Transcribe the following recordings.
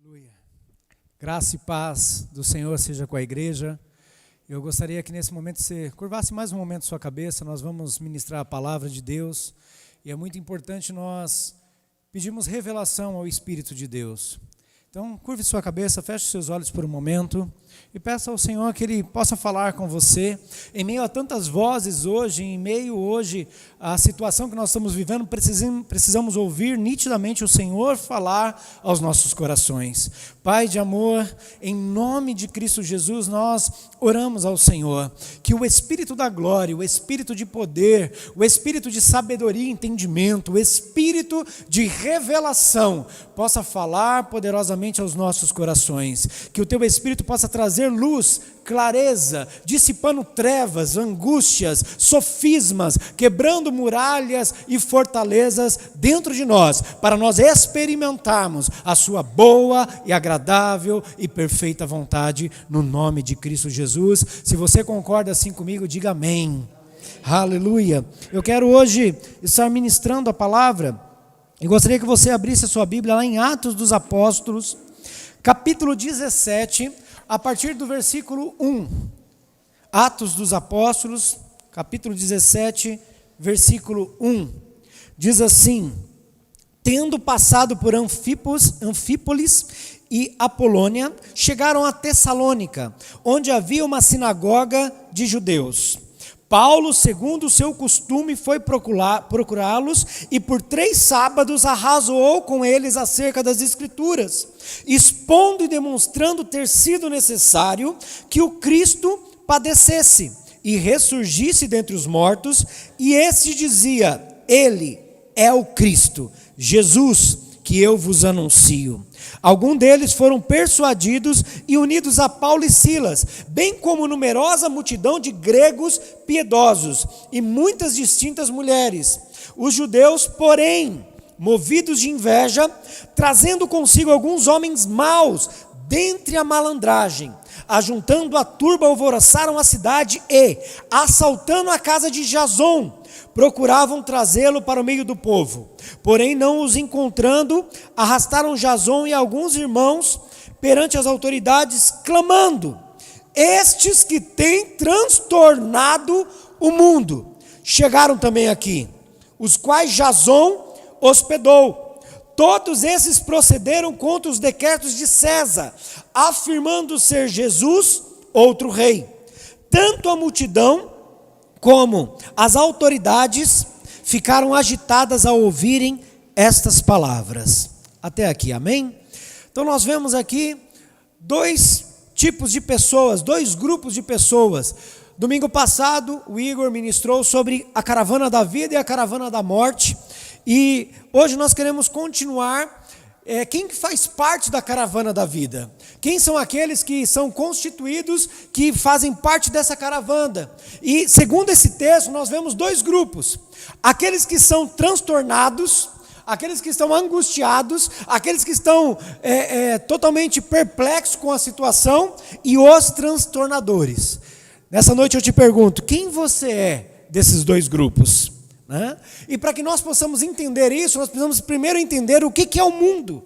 Aleluia. Graça e paz do Senhor seja com a igreja. Eu gostaria que nesse momento você curvasse mais um momento sua cabeça. Nós vamos ministrar a palavra de Deus e é muito importante nós pedirmos revelação ao Espírito de Deus. Então, curve sua cabeça, feche seus olhos por um momento e peça ao Senhor que Ele possa falar com você. Em meio a tantas vozes hoje, em meio hoje à situação que nós estamos vivendo, precisamos ouvir nitidamente o Senhor falar aos nossos corações. Pai de amor, em nome de Cristo Jesus, nós oramos ao Senhor, que o Espírito da glória, o Espírito de poder, o Espírito de sabedoria e entendimento, o Espírito de revelação, possa falar poderosamente aos nossos corações, que o Teu Espírito possa trazer luz, clareza, dissipando trevas, angústias, sofismas, quebrando muralhas e fortalezas dentro de nós, para nós experimentarmos a Sua boa e agradável e perfeita vontade, no nome de Cristo Jesus. Se você concorda assim comigo, diga amém. Aleluia. Eu quero hoje estar ministrando a palavra e gostaria que você abrisse a sua Bíblia lá em Atos dos Apóstolos, capítulo 17, a partir do versículo 1. Atos dos Apóstolos, capítulo 17, versículo 1. Diz assim: tendo passado por Anfípolis e Apolônia, chegaram a Tessalônica, onde havia uma sinagoga de judeus. Paulo, segundo o seu costume, foi procurá-los e por 3 sábados arrazoou com eles acerca das Escrituras, expondo e demonstrando ter sido necessário que o Cristo padecesse e ressurgisse dentre os mortos, e este dizia: Ele é o Cristo, Jesus, que eu vos anuncio. Alguns deles foram persuadidos e unidos a Paulo e Silas, bem como numerosa multidão de gregos piedosos e muitas distintas mulheres. Os judeus, porém, movidos de inveja, trazendo consigo alguns homens maus dentre a malandragem, ajuntando a turba, alvoroçaram a cidade e, assaltando a casa de Jason, procuravam trazê-lo para o meio do povo. Porém, não os encontrando, arrastaram Jason e alguns irmãos perante as autoridades, clamando: estes que têm transtornado o mundo chegaram também aqui, os quais Jason hospedou. Todos esses procederam contra os decretos de César, afirmando ser Jesus outro rei. Tanto a multidão como as autoridades ficaram agitadas ao ouvirem estas palavras. Até aqui, amém? Então nós vemos aqui 2 tipos de pessoas, 2 grupos de pessoas. Domingo passado o Igor ministrou sobre a caravana da vida e a caravana da morte. E hoje nós queremos continuar. Quem que faz parte da caravana da vida? Quem são aqueles que são constituídos, que fazem parte dessa caravana? E segundo esse texto, nós vemos 2 grupos. Aqueles que são transtornados, aqueles que estão angustiados, aqueles que estão totalmente perplexos com a situação, e os transtornadores. Nessa noite eu te pergunto, quem você é desses 2 grupos? E para que nós possamos entender isso, nós precisamos primeiro entender o que é o mundo.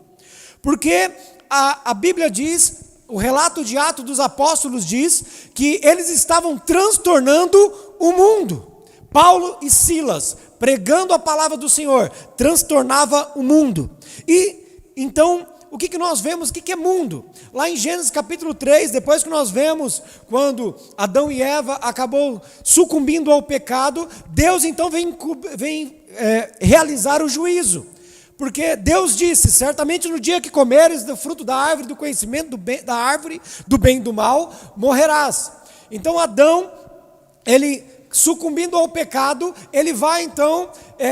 Porque a Bíblia diz, o relato de Atos dos Apóstolos diz, que eles estavam transtornando o mundo. Paulo e Silas, pregando a palavra do Senhor, transtornava o mundo. E então, o que nós vemos? O que é mundo? Lá em Gênesis capítulo 3, depois que nós vemos quando Adão e Eva acabou sucumbindo ao pecado, Deus então vem realizar o juízo. Porque Deus disse: certamente no dia que comeres do fruto da árvore do conhecimento da árvore do bem e do mal, morrerás. Então Adão, ele sucumbindo ao pecado, ele vai então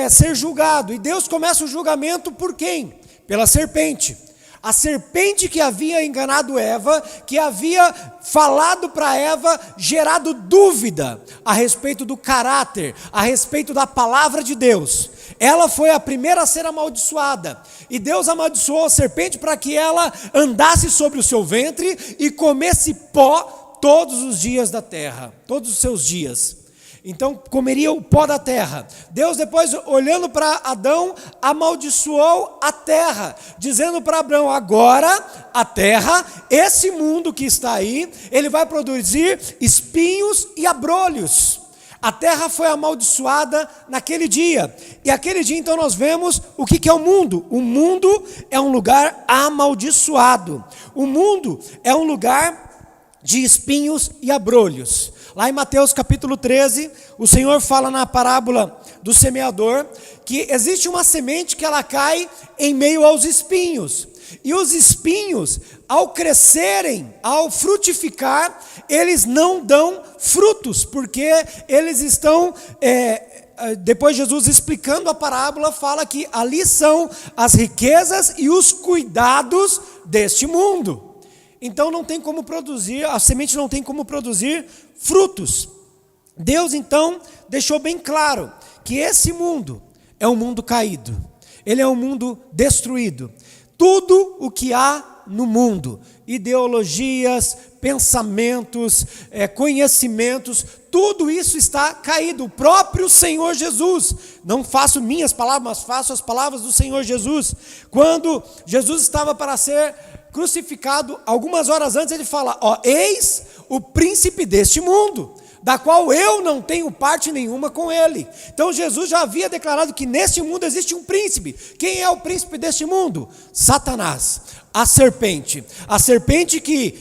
ser julgado. E Deus começa o julgamento por quem? Pela serpente. A serpente que havia enganado Eva, que havia falado para Eva, gerado dúvida a respeito do caráter, a respeito da palavra de Deus. Ela foi a primeira a ser amaldiçoada. E Deus amaldiçoou a serpente para que ela andasse sobre o seu ventre e comesse pó todos os dias da terra, todos os seus dias. Então comeria o pó da terra. Deus depois, olhando para Adão, amaldiçoou a terra, dizendo para Abraão: agora a terra, esse mundo que está aí, ele vai produzir espinhos e abrolhos. A terra foi amaldiçoada naquele dia. E aquele dia então nós vemos o que é o mundo. O mundo é um lugar amaldiçoado. O mundo é um lugar de espinhos e abrolhos. Lá em Mateus capítulo 13, o Senhor fala na parábola do semeador que existe uma semente que ela cai em meio aos espinhos. E os espinhos, ao crescerem, ao frutificar, eles não dão frutos, porque eles estão, depois Jesus explicando a parábola, fala que ali são as riquezas e os cuidados deste mundo. Então não tem como produzir, a semente não tem como produzir frutos. Deus então deixou bem claro que esse mundo é um mundo caído, ele é um mundo destruído. Tudo o que há no mundo, ideologias, pensamentos, conhecimentos, tudo isso está caído. O próprio Senhor Jesus, não faço minhas palavras, mas faço as palavras do Senhor Jesus. Quando Jesus estava para ser crucificado, algumas horas antes ele fala: eis o príncipe deste mundo, da qual eu não tenho parte nenhuma com ele. Então Jesus já havia declarado que neste mundo existe um príncipe. Quem é o príncipe deste mundo? Satanás, a serpente que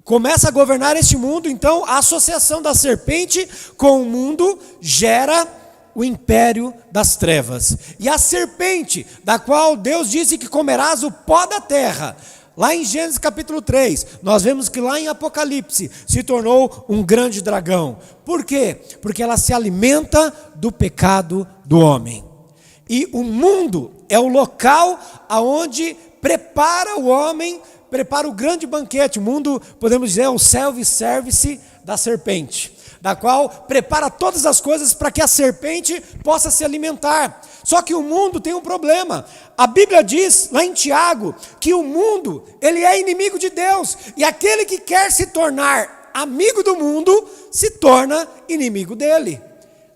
começa a governar este mundo. Então a associação da serpente com o mundo gera o império das trevas. E a serpente, da qual Deus disse que comerás o pó da terra, lá em Gênesis capítulo 3, nós vemos que lá em Apocalipse se tornou um grande dragão. Por quê? Porque ela se alimenta do pecado do homem. E o mundo é o local aonde prepara o homem, prepara o grande banquete. O mundo, podemos dizer, é o self-service da serpente, da qual prepara todas as coisas para que a serpente possa se alimentar. Só que o mundo tem um problema. A Bíblia diz, lá em Tiago, que o mundo, ele é inimigo de Deus. E aquele que quer se tornar amigo do mundo, se torna inimigo dele.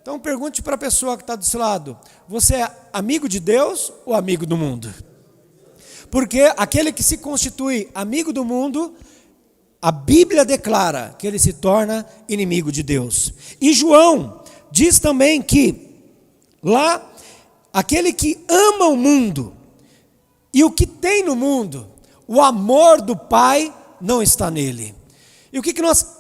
Então pergunte para a pessoa que está do seu lado: você é amigo de Deus ou amigo do mundo? Porque aquele que se constitui amigo do mundo, a Bíblia declara que ele se torna inimigo de Deus. E João diz também que lá, aquele que ama o mundo e o que tem no mundo, o amor do Pai não está nele. E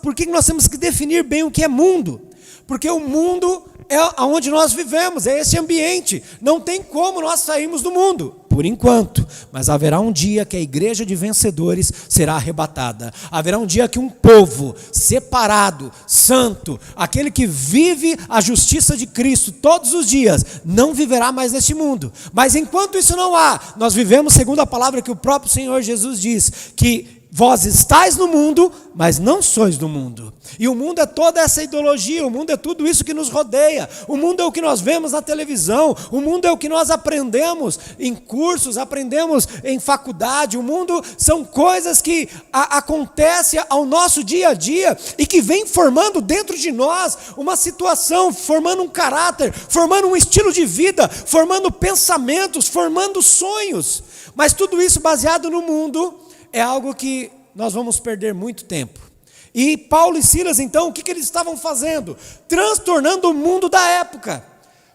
por que nós temos que definir bem o que é mundo? Porque o mundo é onde nós vivemos, é esse ambiente. Não tem como nós sairmos do mundo, por enquanto. Mas haverá um dia que a igreja de vencedores será arrebatada. Haverá um dia que um povo separado, santo, aquele que vive a justiça de Cristo todos os dias, não viverá mais neste mundo. Mas enquanto isso não há, nós vivemos segundo a palavra que o próprio Senhor Jesus diz, que vós estáis no mundo, mas não sois do mundo. E o mundo é toda essa ideologia, o mundo é tudo isso que nos rodeia, o mundo é o que nós vemos na televisão, o mundo é o que nós aprendemos em cursos, aprendemos em faculdade. O mundo são coisas que acontecem ao nosso dia a dia e que vem formando dentro de nós uma situação, formando um caráter, formando um estilo de vida, formando pensamentos, formando sonhos. Mas tudo isso baseado no mundo é algo que nós vamos perder muito tempo. E Paulo e Silas, então, o que eles estavam fazendo? Transtornando o mundo da época.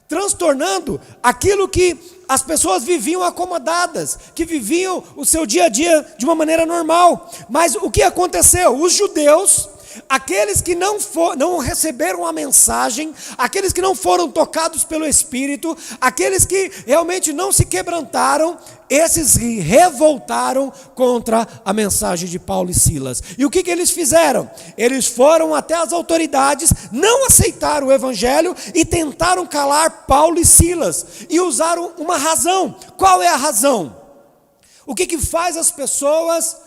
Transtornando aquilo que as pessoas viviam acomodadas, que viviam o seu dia a dia de uma maneira normal. Mas o que aconteceu? Os judeus, aqueles que não receberam a mensagem, aqueles que não foram tocados pelo Espírito, aqueles que realmente não se quebrantaram, esses se revoltaram contra a mensagem de Paulo e Silas. E o que eles fizeram? Eles foram até as autoridades, não aceitaram o evangelho e tentaram calar Paulo e Silas. E usaram uma razão. Qual é a razão? O que faz as pessoas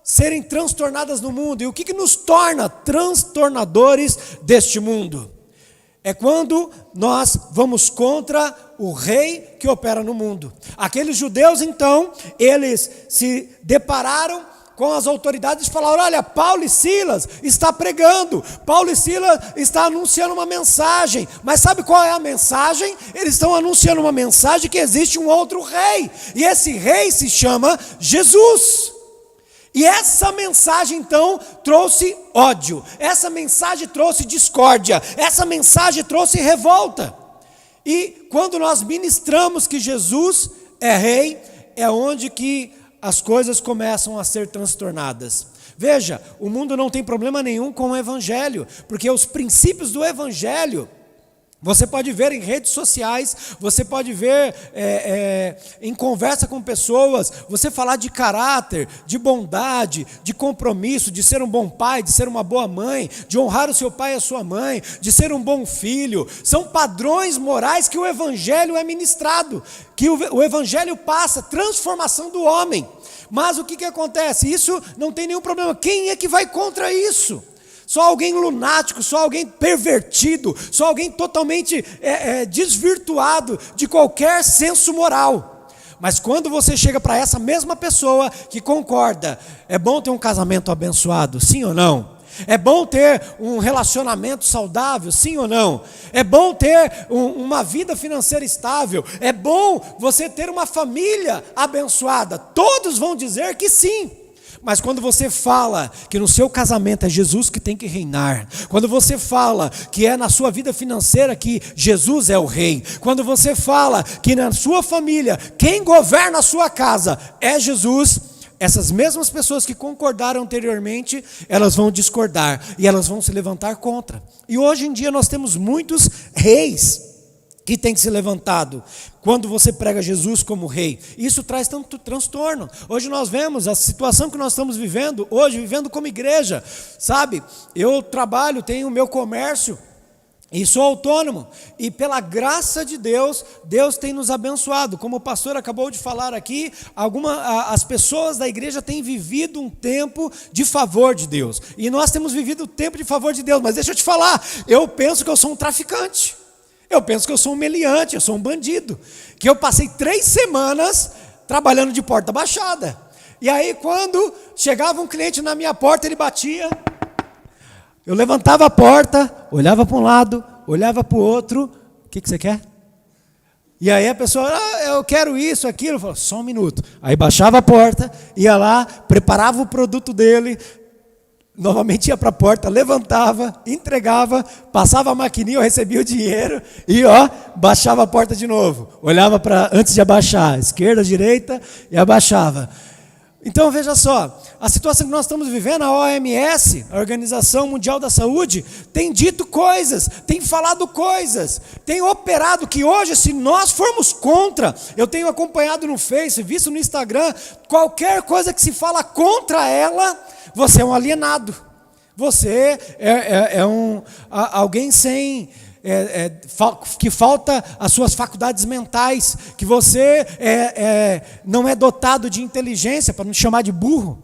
serem transtornadas no mundo? E o que nos torna transtornadores deste mundo? É quando nós vamos contra o rei que opera no mundo. Aqueles judeus, então, eles se depararam com as autoridades e falaram: olha, Paulo e Silas está pregando, Paulo e Silas está anunciando uma mensagem. Mas sabe qual é a mensagem? Eles estão anunciando uma mensagem que existe um outro rei, e esse rei se chama Jesus. E essa mensagem então trouxe ódio, essa mensagem trouxe discórdia, essa mensagem trouxe revolta. E quando nós ministramos que Jesus é rei, é onde que as coisas começam a ser transtornadas. Veja, o mundo não tem problema nenhum com o evangelho, porque os princípios do evangelho você pode ver em redes sociais, você pode ver em conversa com pessoas, você falar de caráter, de bondade, de compromisso, de ser um bom pai, de ser uma boa mãe, de honrar o seu pai e a sua mãe, de ser um bom filho. São padrões morais que o evangelho é ministrado, que o evangelho passa, transformação do homem. Mas o que acontece? Isso não tem nenhum problema. Quem é que vai contra isso? Só alguém lunático, só alguém pervertido, só alguém totalmente desvirtuado de qualquer senso moral. Mas quando você chega para essa mesma pessoa que concorda, é bom ter um casamento abençoado, sim ou não? É bom ter um relacionamento saudável, sim ou não? É bom ter uma vida financeira estável, é bom você ter uma família abençoada. Todos vão dizer que sim. Mas quando você fala que no seu casamento é Jesus que tem que reinar, quando você fala que é na sua vida financeira que Jesus é o rei, quando você fala que na sua família quem governa a sua casa é Jesus, essas mesmas pessoas que concordaram anteriormente, elas vão discordar e elas vão se levantar contra. E hoje em dia nós temos muitos reis que tem que ser levantado quando você prega Jesus como rei. Isso traz tanto transtorno. Hoje nós vemos a situação que nós estamos vivendo, hoje vivendo como igreja, sabe? Eu trabalho, tenho o meu comércio e sou autônomo, e pela graça de Deus, Deus tem nos abençoado. Como o pastor acabou de falar aqui, as pessoas da igreja têm vivido um tempo de favor de Deus, e nós temos vivido o tempo de favor de Deus. Mas deixa eu te falar, eu penso que eu sou um traficante, eu penso que eu sou um meliante, eu sou um bandido, que eu passei 3 semanas trabalhando de porta baixada, e aí quando chegava um cliente na minha porta, ele batia, eu levantava a porta, olhava para um lado, olhava para o outro, o que você quer? E aí a pessoa, eu quero isso, aquilo, eu falava, só um minuto, aí baixava a porta, ia lá, preparava o produto dele, novamente ia para a porta, levantava, entregava, passava a maquininha, eu recebia o dinheiro e baixava a porta de novo. Olhava para antes de abaixar, esquerda, direita e abaixava. Então veja só, a situação que nós estamos vivendo, a OMS, a Organização Mundial da Saúde, tem dito coisas, tem falado coisas, tem operado que hoje, se nós formos contra, eu tenho acompanhado no Face, visto no Instagram, qualquer coisa que se fala contra ela, você é um alienado, você alguém sem, que falta as suas faculdades mentais, que você não é dotado de inteligência, para não chamar de burro.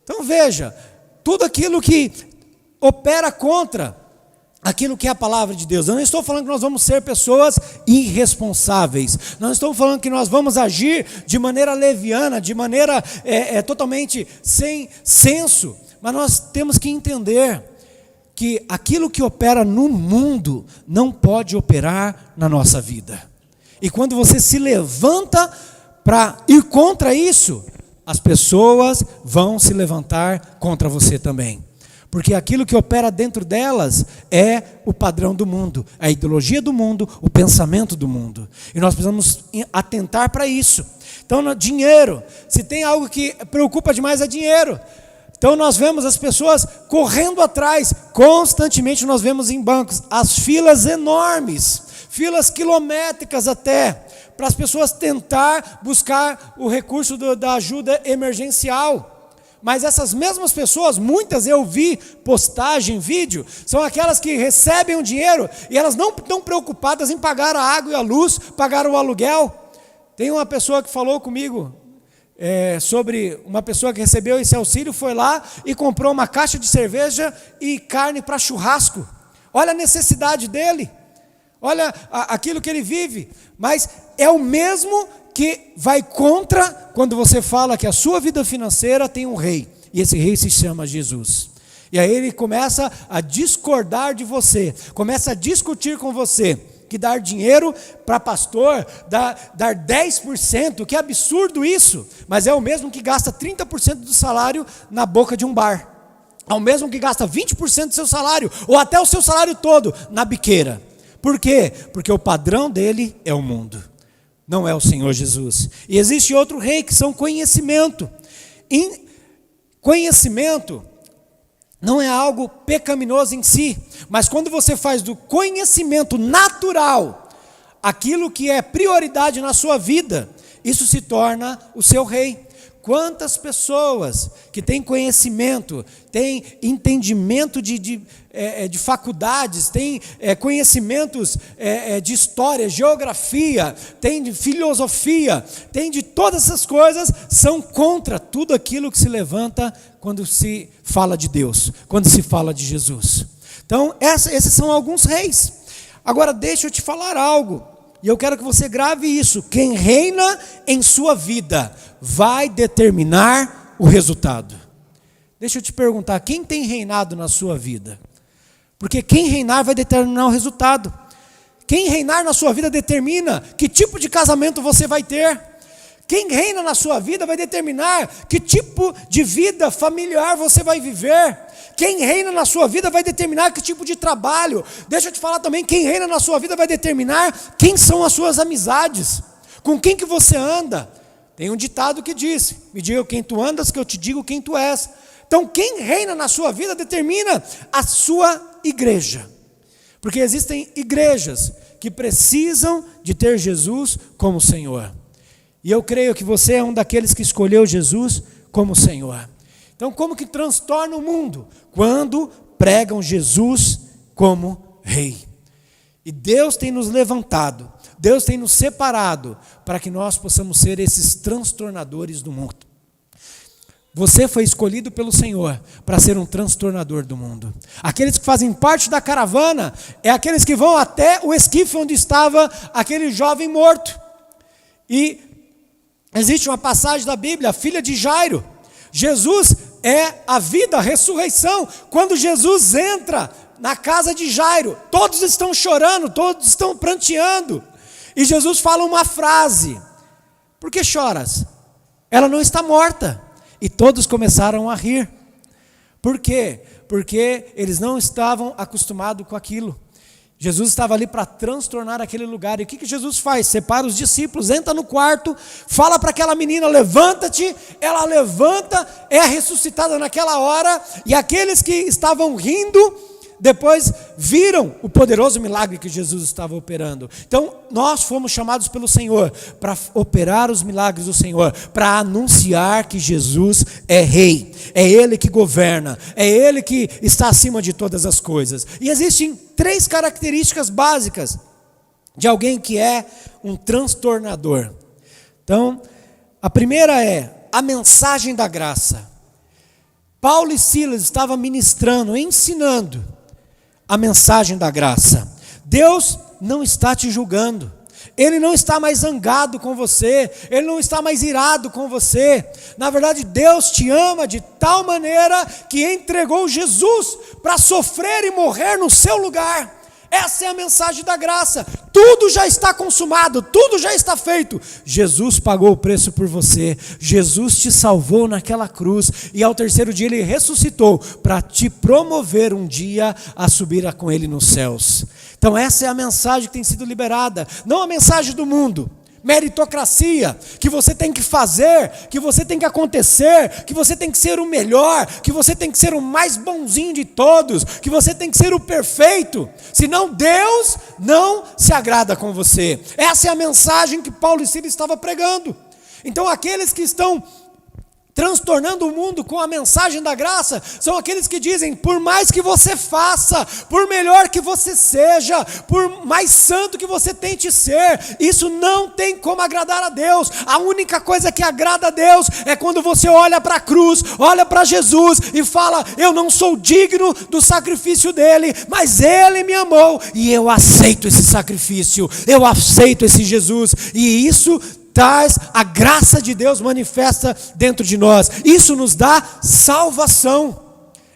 Então veja, tudo aquilo que opera contra aquilo que é a palavra de Deus. Eu não estou falando que nós vamos ser pessoas irresponsáveis, não estou falando que nós vamos agir de maneira leviana, de maneira totalmente sem senso, mas nós temos que entender que aquilo que opera no mundo não pode operar na nossa vida. E quando você se levanta para ir contra isso, as pessoas vão se levantar contra você também. Porque aquilo que opera dentro delas é o padrão do mundo, a ideologia do mundo, o pensamento do mundo. E nós precisamos atentar para isso. Então, no dinheiro, se tem algo que preocupa demais é dinheiro. Então nós vemos as pessoas correndo atrás, constantemente nós vemos em bancos as filas enormes, filas quilométricas até, para as pessoas tentar buscar o recurso da ajuda emergencial. Mas essas mesmas pessoas, muitas eu vi postagem, vídeo, são aquelas que recebem o dinheiro e elas não estão preocupadas em pagar a água e a luz, pagar o aluguel. Tem uma pessoa que falou comigo, sobre uma pessoa que recebeu esse auxílio, foi lá e comprou uma caixa de cerveja e carne para churrasco. Olha a necessidade dele, olha aquilo que ele vive, mas é o mesmo que vai contra quando você fala que a sua vida financeira tem um rei, e esse rei se chama Jesus. E aí ele começa a discordar de você, começa a discutir com você, que dar dinheiro para pastor, dar 10%, que absurdo isso, mas é o mesmo que gasta 30% do salário na boca de um bar, é o mesmo que gasta 20% do seu salário, ou até o seu salário todo, na biqueira. Por quê? Porque o padrão dele é o mundo, não é o Senhor Jesus. E existe outro rei que são conhecimento. Conhecimento não é algo pecaminoso em si, mas quando você faz do conhecimento natural aquilo que é prioridade na sua vida, isso se torna o seu rei. Quantas pessoas que têm conhecimento, têm entendimento de faculdades, têm conhecimentos de história, geografia, têm de filosofia, têm de todas essas coisas, são contra tudo aquilo que se levanta quando se fala de Deus, quando se fala de Jesus. Então, esses são alguns reis. Agora, deixa eu te falar algo. E eu quero que você grave isso. Quem reina em sua vida vai determinar o resultado. Deixa eu te perguntar, quem tem reinado na sua vida? Porque quem reinar vai determinar o resultado. Quem reinar na sua vida determina que tipo de casamento você vai ter. Quem reina na sua vida vai determinar que tipo de vida familiar você vai viver. Quem reina na sua vida vai determinar que tipo de trabalho. Deixa eu te falar também, quem reina na sua vida vai determinar quem são as suas amizades, com quem que você anda. Tem um ditado que diz, me diga quem tu andas que eu te digo quem tu és. Então quem reina na sua vida determina a sua igreja. Porque existem igrejas que precisam de ter Jesus como Senhor. E eu creio que você é um daqueles que escolheu Jesus como Senhor. Então, como que transtorna o mundo? Quando pregam Jesus como Rei. E Deus tem nos levantado, Deus tem nos separado para que nós possamos ser esses transtornadores do mundo. Você foi escolhido pelo Senhor para ser um transtornador do mundo. Aqueles que fazem parte da caravana é aqueles que vão até o esquife onde estava aquele jovem morto. E existe uma passagem da Bíblia, a filha de Jairo. Jesus é a vida, a ressurreição. Quando Jesus entra na casa de Jairo, todos estão chorando, todos estão pranteando. E Jesus fala uma frase: por que choras? Ela não está morta. E todos começaram a rir. Por quê? Porque eles não estavam acostumados com aquilo. Jesus estava ali para transtornar aquele lugar. E o que Jesus faz? Separa os discípulos, entra no quarto, fala para aquela menina, levanta-te. Ela levanta, é ressuscitada naquela hora. E aqueles que estavam rindo, depois viram o poderoso milagre que Jesus estava operando. Então nós fomos chamados pelo Senhor para operar os milagres do Senhor, para anunciar que Jesus é Rei, é Ele que governa, é Ele que está acima de todas as coisas. E existem 3 características básicas de alguém que é um transtornador. Então, a primeira é a mensagem da graça. Paulo e Silas estavam ministrando, ensinando a mensagem da graça. Deus não está te julgando. Ele não está mais zangado com você. Ele não está mais irado com você. Na verdade, Deus te ama de tal maneira que entregou Jesus para sofrer e morrer no seu lugar. Essa é a mensagem da graça. Tudo já está consumado, tudo já está feito. Jesus pagou o preço por você. Jesus te salvou naquela cruz. E ao 3º dia Ele ressuscitou para te promover um dia a subir com Ele nos céus. Então essa é a mensagem que tem sido liberada. Não a mensagem do mundo. Meritocracia, que você tem que fazer, que você tem que acontecer, que você tem que ser o melhor, que você tem que ser o mais bonzinho de todos, que você tem que ser o perfeito, senão Deus não se agrada com você. Essa é a mensagem que Paulo e Silas estavam pregando. Então aqueles que estão transtornando o mundo com a mensagem da graça, são aqueles que dizem, por mais que você faça, por melhor que você seja, por mais santo que você tente ser, isso não tem como agradar a Deus. A única coisa que agrada a Deus é quando você olha para a cruz, olha para Jesus e fala, eu não sou digno do sacrifício dele, mas ele me amou e eu aceito esse sacrifício, eu aceito esse Jesus, e isso traz a graça de Deus manifesta dentro de nós. Isso nos dá salvação.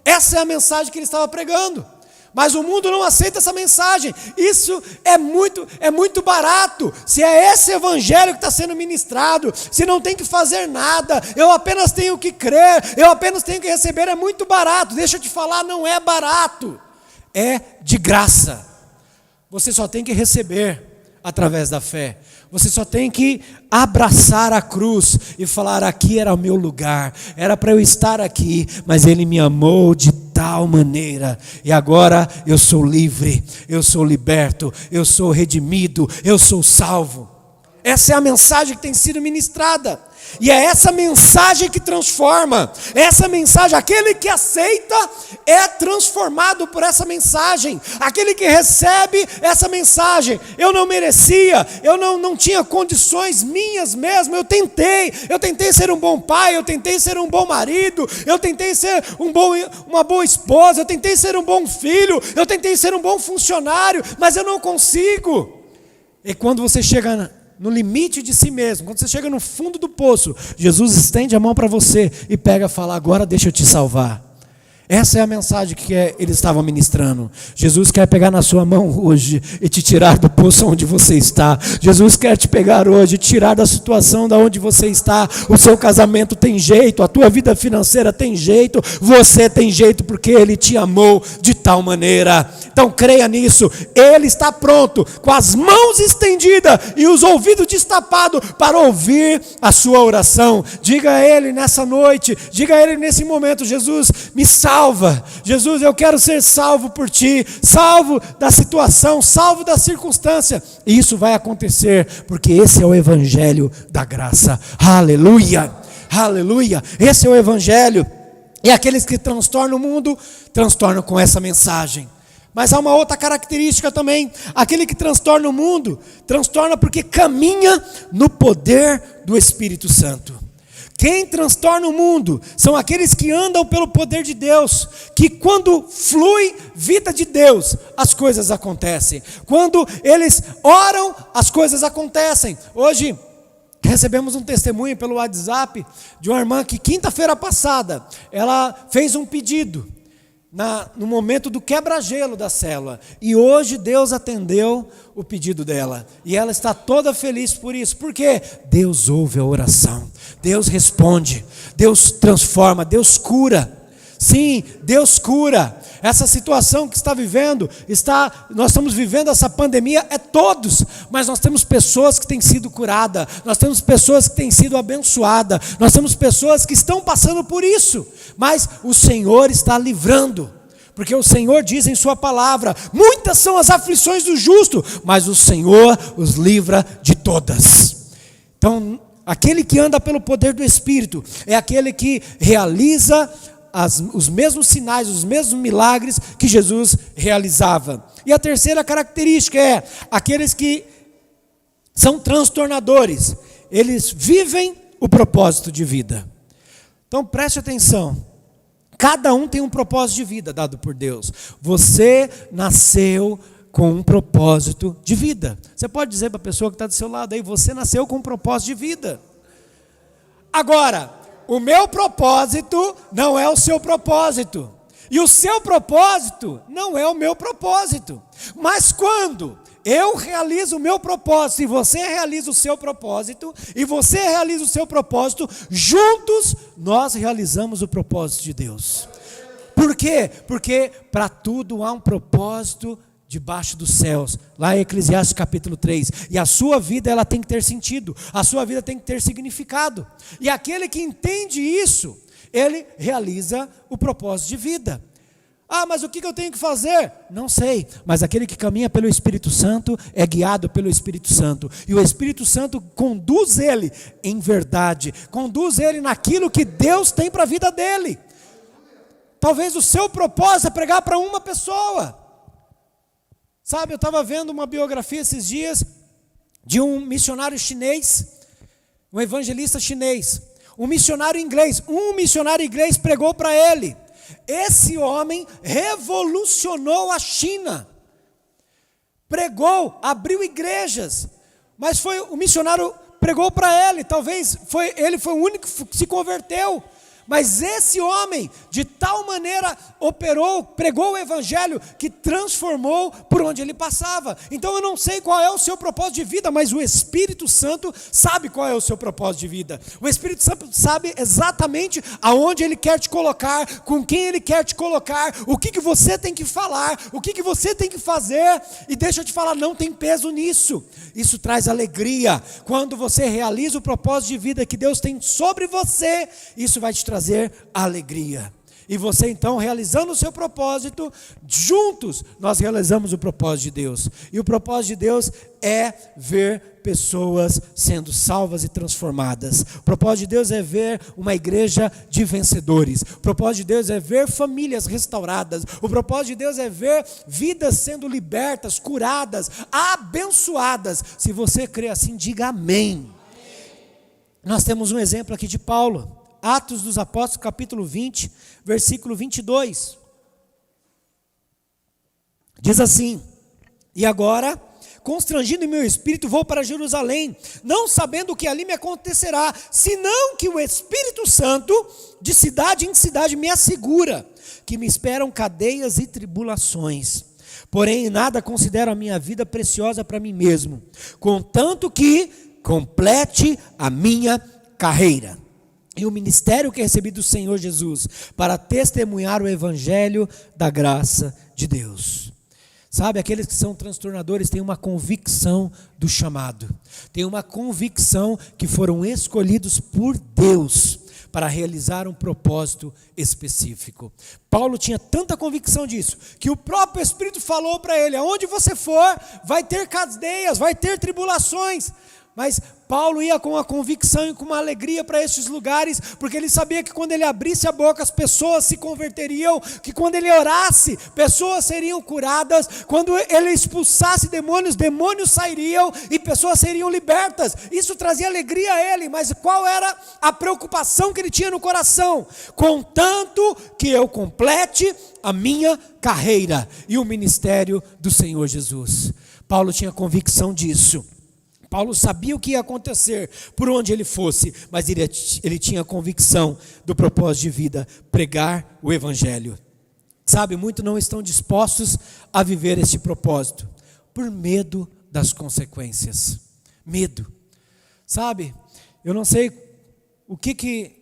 Essa é a mensagem que ele estava pregando. Mas o mundo não aceita essa mensagem. Isso é muito barato. Se é esse evangelho que está sendo ministrado, se não tem que fazer nada, eu apenas tenho que crer, eu apenas tenho que receber, é muito barato. Deixa eu te falar, não é barato. É de graça. Você só tem que receber através da fé. Você só tem que abraçar a cruz e falar: aqui era o meu lugar, era para eu estar aqui, mas Ele me amou de tal maneira, e agora eu sou livre, eu sou liberto, eu sou redimido, eu sou salvo. Essa é a mensagem que tem sido ministrada. E é essa mensagem que transforma. Essa mensagem, aquele que aceita é transformado por essa mensagem. Aquele que recebe essa mensagem, eu não merecia, eu não tinha condições minhas mesmo, eu tentei ser um bom pai, eu tentei ser um bom marido, eu tentei ser uma boa esposa, eu tentei ser um bom filho, eu tentei ser um bom funcionário, mas eu não consigo. E quando você chega no limite de si mesmo, quando você chega no fundo do poço, Jesus estende a mão para você e pega e fala: agora deixa eu te salvar. Essa é a mensagem que ele estava ministrando. Jesus quer pegar na sua mão hoje e te tirar do poço onde você está. Jesus quer te pegar hoje e tirar da situação da onde você está. O seu casamento tem jeito, a tua vida financeira tem jeito, você tem jeito porque Ele te amou de tal maneira. Então creia nisso. Ele está pronto, com as mãos estendidas e os ouvidos destapados para ouvir a sua oração. Diga a Ele nessa noite, diga a Ele nesse momento: Jesus, me salva. Jesus, eu quero ser salvo por Ti, salvo da situação, salvo da circunstância. E isso vai acontecer, porque esse é o evangelho da graça. Aleluia, aleluia. Esse é o evangelho. E aqueles que transtornam o mundo, transtornam com essa mensagem. Mas há uma outra característica também: aquele que transtorna o mundo, transtorna porque caminha no poder do Espírito Santo. Quem transtorna o mundo são aqueles que andam pelo poder de Deus, que quando flui vida de Deus, as coisas acontecem. Quando eles oram, as coisas acontecem. Hoje recebemos um testemunho pelo WhatsApp de uma irmã que quinta-feira passada, ela fez um pedido no momento do quebra-gelo da célula, e hoje Deus atendeu o pedido dela, e ela está toda feliz por isso, porque Deus ouve a oração, Deus responde, Deus transforma, Deus cura. Sim, Deus cura. Essa situação que está vivendo, nós estamos vivendo essa pandemia, todos, mas nós temos pessoas que têm sido curadas, nós temos pessoas que têm sido abençoadas, nós temos pessoas que estão passando por isso, mas o Senhor está livrando, porque o Senhor diz em sua palavra: muitas são as aflições do justo, mas o Senhor os livra de todas. Então, aquele que anda pelo poder do Espírito, é aquele que realiza os mesmos sinais, os mesmos milagres que Jesus realizava. E a terceira característica é aqueles que são transtornadores. Eles vivem o propósito de vida. Então preste atenção. Cada um tem um propósito de vida dado por Deus. Você nasceu com um propósito de vida. Você pode dizer para a pessoa que está do seu lado aí: você nasceu com um propósito de vida. Agora, o meu propósito não é o seu propósito, e o seu propósito não é o meu propósito. Mas quando eu realizo o meu propósito, e você realiza o seu propósito, e você realiza o seu propósito, juntos nós realizamos o propósito de Deus. Por quê? Porque para tudo há um propósito debaixo dos céus, lá em Eclesiastes capítulo 3, e a sua vida ela tem que ter sentido, a sua vida tem que ter significado, e aquele que entende isso, ele realiza o propósito de vida. Ah, mas o que eu tenho que fazer? Não sei, mas aquele que caminha pelo Espírito Santo é guiado pelo Espírito Santo, e o Espírito Santo conduz ele em verdade, conduz ele naquilo que Deus tem para a vida dele. Talvez o seu propósito é pregar para uma pessoa. Sabe, eu estava vendo uma biografia esses dias de um missionário chinês, um evangelista chinês, um missionário inglês pregou para ele. Esse homem revolucionou a China, pregou, abriu igrejas, mas o missionário pregou para ele, talvez ele foi o único que se converteu. Mas esse homem, de tal maneira, pregou o evangelho, que transformou por onde ele passava. Então eu não sei qual é o seu propósito de vida, mas o Espírito Santo sabe qual é o seu propósito de vida. O Espírito Santo sabe exatamente aonde ele quer te colocar, com quem ele quer te colocar, o que você tem que falar, o que você tem que fazer. E deixa eu te falar, não tem peso nisso. Isso traz alegria. Quando você realiza o propósito de vida que Deus tem sobre você, isso vai te trazer alegria. E você então, realizando o seu propósito, juntos nós realizamos o propósito de Deus. E o propósito de Deus é ver pessoas sendo salvas e transformadas. O propósito de Deus é ver uma igreja de vencedores. O propósito de Deus é ver famílias restauradas. O propósito de Deus é ver vidas sendo libertas, curadas, abençoadas. Se você crê assim, diga amém. Nós temos um exemplo aqui de Paulo. Atos dos Apóstolos, capítulo 20, versículo 22. Diz assim: e agora, constrangido em meu espírito, vou para Jerusalém, não sabendo o que ali me acontecerá, senão que o Espírito Santo, de cidade em cidade, me assegura que me esperam cadeias e tribulações. Porém, em nada considero a minha vida preciosa para mim mesmo, contanto que complete a minha carreira e o ministério que recebi do Senhor Jesus, para testemunhar o evangelho da graça de Deus. Sabe, aqueles que são transtornadores têm uma convicção do chamado, têm uma convicção que foram escolhidos por Deus para realizar um propósito específico. Paulo tinha tanta convicção disso, que o próprio Espírito falou para ele: aonde você for, vai ter cadeias, vai ter tribulações. Mas Paulo ia com uma convicção e com uma alegria para estes lugares, porque ele sabia que quando ele abrisse a boca, as pessoas se converteriam, que quando ele orasse, pessoas seriam curadas, quando ele expulsasse demônios, demônios sairiam e pessoas seriam libertas. Isso trazia alegria a ele, mas qual era a preocupação que ele tinha no coração? Contanto que eu complete a minha carreira e o ministério do Senhor Jesus. Paulo tinha convicção disso. Paulo sabia o que ia acontecer por onde ele fosse, mas ele tinha convicção do propósito de vida, pregar o evangelho. Sabe, muitos não estão dispostos a viver este propósito, por medo das consequências. Medo. Sabe, eu não sei o que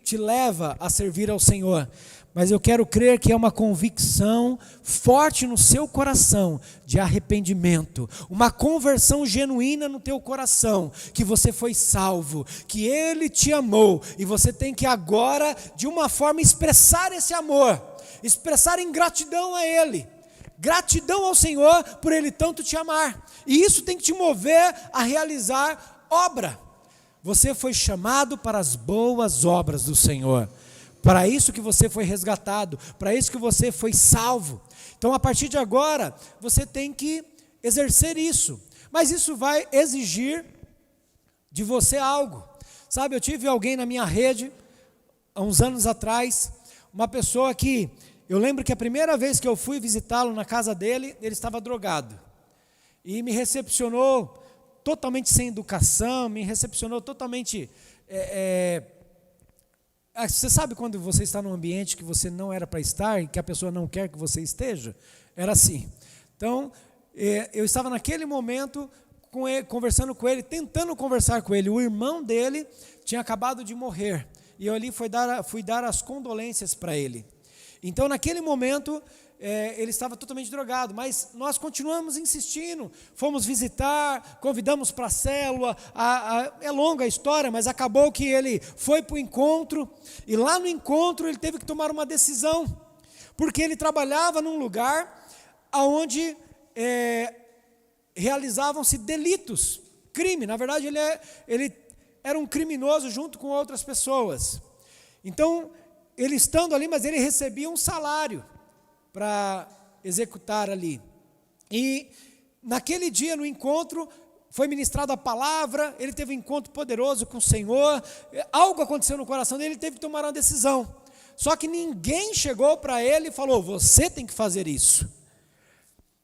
te leva a servir ao Senhor, mas eu quero crer que é uma convicção forte no seu coração de arrependimento, uma conversão genuína no teu coração, que você foi salvo, que Ele te amou, e você tem que agora, de uma forma, expressar esse amor, expressar em gratidão a Ele, gratidão ao Senhor por Ele tanto te amar, e isso tem que te mover a realizar obra. Você foi chamado para as boas obras do Senhor. Para isso que você foi resgatado, para isso que você foi salvo. Então, a partir de agora, você tem que exercer isso. Mas isso vai exigir de você algo. Sabe, eu tive alguém na minha rede, há uns anos atrás, uma pessoa que, eu lembro que a primeira vez que eu fui visitá-lo na casa dele, ele estava drogado. E me recepcionou totalmente sem educação, me recepcionou totalmente... Você sabe quando você está num ambiente que você não era para estar e que a pessoa não quer que você esteja? Era assim. Então, eu estava naquele momento com ele, conversando com ele, tentando conversar com ele. O irmão dele tinha acabado de morrer. E eu ali fui dar as condolências para ele. Então, naquele momento, ele estava totalmente drogado, mas nós continuamos insistindo, fomos visitar, convidamos para a célula, é longa a história, mas acabou que ele foi para o encontro, e lá no encontro ele teve que tomar uma decisão, porque ele trabalhava num lugar onde realizavam-se delitos, crime. Na verdade ele era um criminoso junto com outras pessoas. Então, ele estando ali, mas ele recebia um salário para executar ali. E naquele dia no encontro foi ministrada a palavra, ele teve um encontro poderoso com o Senhor, algo aconteceu no coração dele, ele teve que tomar uma decisão. Só que ninguém chegou para ele e falou: você tem que fazer isso.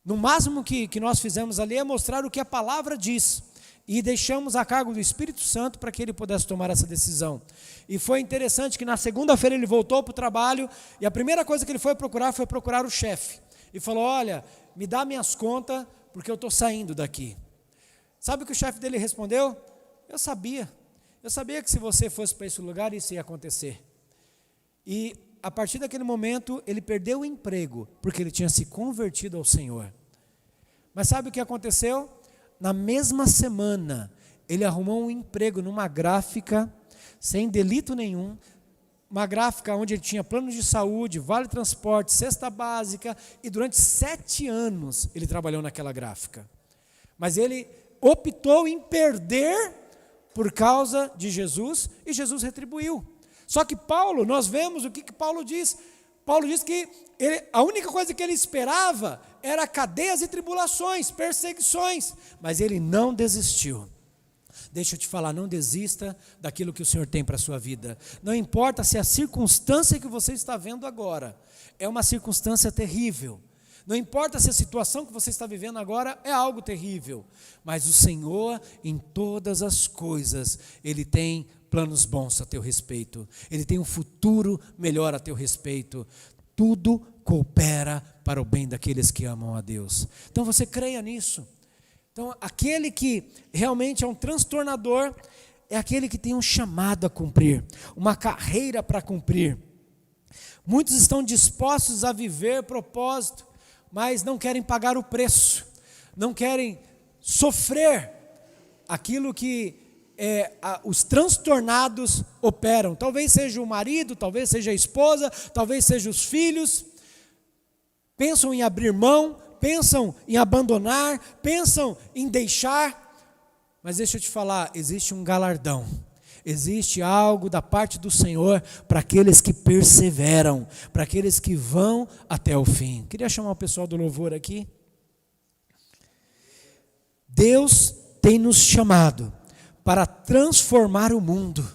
No máximo que nós fizemos ali é mostrar o que a palavra diz. e deixamos a cargo do Espírito Santo para que ele pudesse tomar essa decisão. E foi interessante que na segunda-feira ele voltou para o trabalho, e a primeira coisa que ele foi procurar o chefe, e falou: olha, me dá minhas contas, porque eu estou saindo daqui. Sabe o que o chefe dele respondeu? Eu sabia que se você fosse para esse lugar, isso ia acontecer. E a partir daquele momento, ele perdeu o emprego, porque ele tinha se convertido ao Senhor. Mas sabe o que aconteceu? Na mesma semana, ele arrumou um emprego numa gráfica, sem delito nenhum, uma gráfica onde ele tinha plano de saúde, vale transporte, cesta básica, e durante 7 anos ele trabalhou naquela gráfica. Mas ele optou em perder por causa de Jesus, e Jesus retribuiu. Só que Paulo, nós vemos o que Paulo diz. Paulo diz que a única coisa que ele esperava era cadeias e tribulações, perseguições, mas ele não desistiu. Deixa eu te falar, não desista daquilo que o Senhor tem para a sua vida. Não importa se a circunstância que você está vendo agora é uma circunstância terrível. Não importa se a situação que você está vivendo agora é algo terrível. Mas o Senhor, em todas as coisas, Ele tem planos bons a teu respeito. Ele tem um futuro melhor a teu respeito. Tudo coopera para o bem daqueles que amam a Deus. Então você creia nisso. Então aquele que realmente é um transtornador é aquele que tem um chamado a cumprir, uma carreira para cumprir. Muitos estão dispostos a viver propósito, mas não querem pagar o preço, não querem sofrer aquilo que os transtornados operam. Talvez seja o marido, talvez seja a esposa, talvez seja os filhos. Pensam em abrir mão, pensam em abandonar, pensam em deixar. Mas deixa eu te falar, existe um galardão. Existe algo da parte do Senhor para aqueles que perseveram, para aqueles que vão até o fim. Queria chamar o pessoal do louvor aqui. Deus tem nos chamado para transformar o mundo.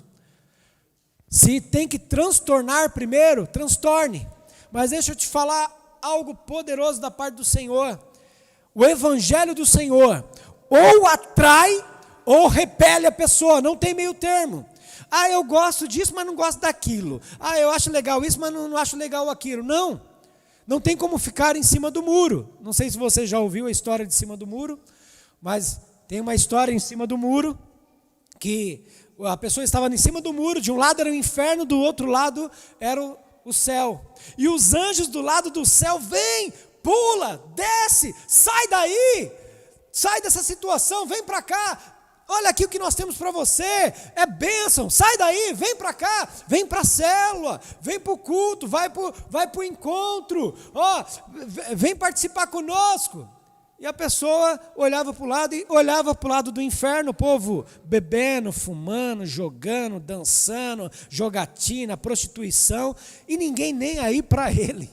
Se tem que transtornar primeiro, transtorne. Mas deixa eu te falar algo poderoso da parte do Senhor. O evangelho do Senhor ou atrai ou repele a pessoa, não tem meio termo. Eu gosto disso, mas não gosto daquilo. Eu acho legal isso, mas não acho legal aquilo. Não tem como ficar em cima do muro. Não sei se você já ouviu a história de cima do muro, mas tem uma história em cima do muro, que a pessoa estava em cima do muro, de um lado era o inferno, do outro lado era o céu. E os anjos do lado do céu vêm, pula, desce, sai daí, sai dessa situação, vem para cá. Olha aqui o que nós temos para você, é bênção, sai daí, vem para cá, vem para a célula, vem para o culto, vai para o encontro, vem participar conosco. E a pessoa olhava para o lado e olhava para o lado do inferno, o povo bebendo, fumando, jogando, dançando, jogatina, prostituição, e ninguém nem aí para ele.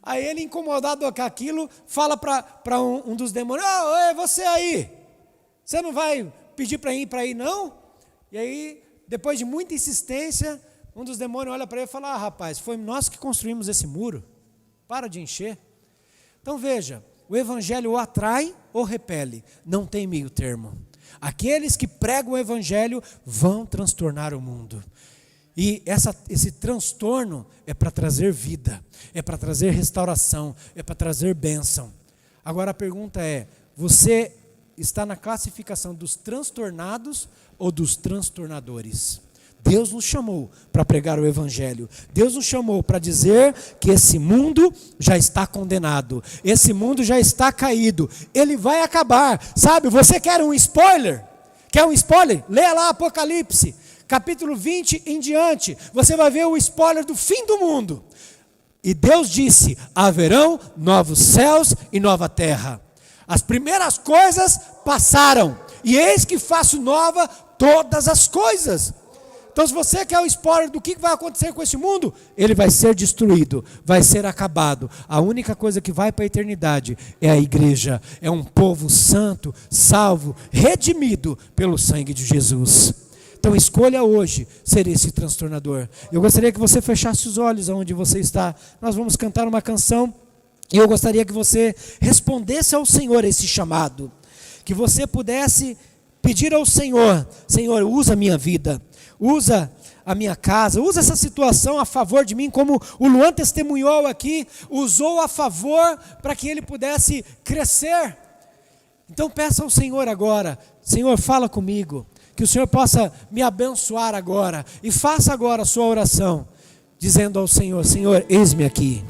Aí ele, incomodado com aquilo, fala para um dos demônios: você aí, você não vai pedir para ir não? E aí, depois de muita insistência, um dos demônios olha para ele e fala: rapaz, foi nós que construímos esse muro, para de encher. Então veja, o evangelho ou atrai ou repele, não tem meio termo. Aqueles que pregam o evangelho vão transtornar o mundo. E esse transtorno é para trazer vida, é para trazer restauração, é para trazer bênção. Agora a pergunta é: você está na classificação dos transtornados ou dos transtornadores? Deus nos chamou para pregar o evangelho. Deus nos chamou para dizer que esse mundo já está condenado. Esse mundo já está caído. Ele vai acabar. Sabe, você quer um spoiler? Quer um spoiler? Leia lá Apocalipse, capítulo 20 em diante. Você vai ver o spoiler do fim do mundo. E Deus disse: haverão novos céus e nova terra. As primeiras coisas passaram, e eis que faço nova todas as coisas. Então, se você quer o spoiler do que vai acontecer com esse mundo, ele vai ser destruído, vai ser acabado. A única coisa que vai para a eternidade é a igreja, é um povo santo, salvo, redimido pelo sangue de Jesus. Então escolha hoje ser esse transtornador. Eu gostaria que você fechasse os olhos aonde você está. Nós vamos cantar uma canção e eu gostaria que você respondesse ao Senhor esse chamado. que você pudesse pedir ao Senhor: Senhor, usa a minha vida, usa a minha casa, usa essa situação a favor de mim, como o Luan testemunhou aqui, usou a favor para que ele pudesse crescer. Então peça ao Senhor agora: Senhor, fala comigo, que o Senhor possa me abençoar agora, e faça agora a sua oração, dizendo ao Senhor: Senhor, eis-me aqui.